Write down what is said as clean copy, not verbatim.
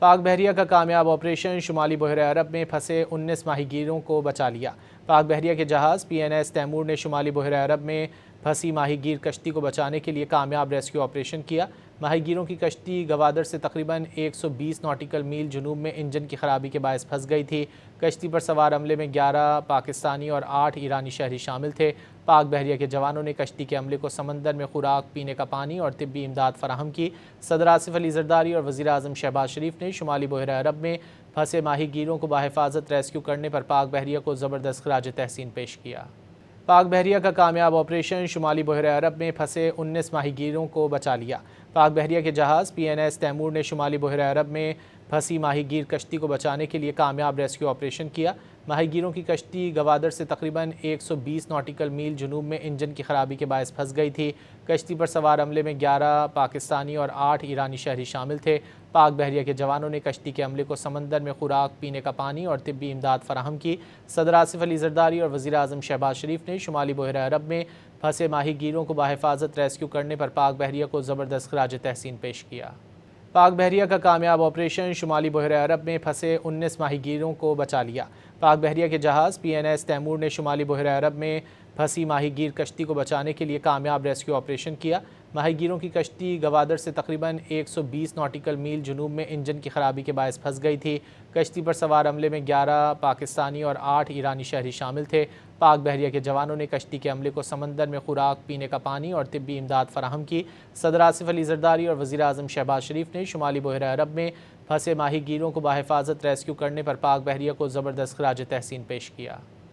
پاک بحریہ کا کامیاب آپریشن شمالی بحیرہ عرب میں پھنسے 19 ماہی گیروں کو بچا لیا۔ پاک بحریہ کے جہاز PNS تیمور نے شمالی بحیرہ عرب میں پھنسی ماہی گیر کشتی کو بچانے کے لیے کامیاب ریسکیو آپریشن کیا۔ ماہی گیروں کی کشتی گوادر سے تقریباً 120 ناٹیکل میل جنوب میں انجن کی خرابی کے باعث پھنس گئی تھی۔ کشتی پر سوار عملے میں 11 پاکستانی اور 8 ایرانی شہری شامل تھے۔ پاک بحریہ کے جوانوں نے کشتی کے عملے کو سمندر میں خوراک، پینے کا پانی اور طبی امداد فراہم کی۔ صدر آصف علی زرداری اور وزیر اعظم شہباز شریف نے شمالی بحیرہ عرب میں پھنسے ماہی گیروں کو بحفاظت ریسکیو کرنے پر پاک بحریہ کو زبردست خراج تحسین پیش کیا۔ پاک بحریہ کا کامیاب آپریشن شمالی بحیرہ عرب میں پھنسے 19 ماہی گیروں کو بچا لیا۔ پاک بحریہ کے جہاز PNS تیمور نے شمالی بحیرہ عرب میں پھنسی ماہی گیر کشتی کو بچانے کے لیے کامیاب ریسکیو آپریشن کیا۔ ماہی گیروں کی کشتی گوادر سے تقریباً 120 ناٹیکل میل جنوب میں انجن کی خرابی کے باعث پھنس گئی تھی۔ کشتی پر سوار عملے میں 11 پاکستانی اور 8 ایرانی شہری شامل تھے۔ پاک بحریہ کے جوانوں نے کشتی کے عملے کو سمندر میں خوراک، پینے کا پانی اور طبی امداد فراہم کی۔ صدر آصف علی زرداری اور وزیر اعظم شہباز شریف نے شمالی بحیرہ عرب میں پھنسے ماہی گیروں کو بحفاظت ریسکیو کرنے پر پاک بحریہ کو زبردست خراج تحسین پیش کیا۔ پاک بحریہ کا کامیاب آپریشن شمالی بحیرہ عرب میں پھنسے 19 ماہی گیروں کو بچا لیا۔ پاک بحریہ کے جہاز PNS تیمور نے شمالی بحیرہ عرب میں پھنسی ماہی گیر کشتی کو بچانے کے لیے کامیاب ریسکیو آپریشن کیا۔ ماہی گیروں کی کشتی گوادر سے تقریباً 120 ناٹیکل میل جنوب میں انجن کی خرابی کے باعث پھنس گئی تھی۔ کشتی پر سوار عملے میں 11 پاکستانی اور 8 ایرانی شہری شامل تھے۔ پاک بحریہ کے جوانوں نے کشتی کے عملے کو سمندر میں خوراک، پینے کا پانی اور طبی امداد فراہم کی۔ صدر آصف علی زرداری اور وزیر اعظم شہباز شریف نے شمالی بحیرہ عرب میں پھنسے ماہی گیروں کو بحفاظت ریسکیو کرنے پر پاک بحریہ کو زبردست خراج تحسین پیش کیا۔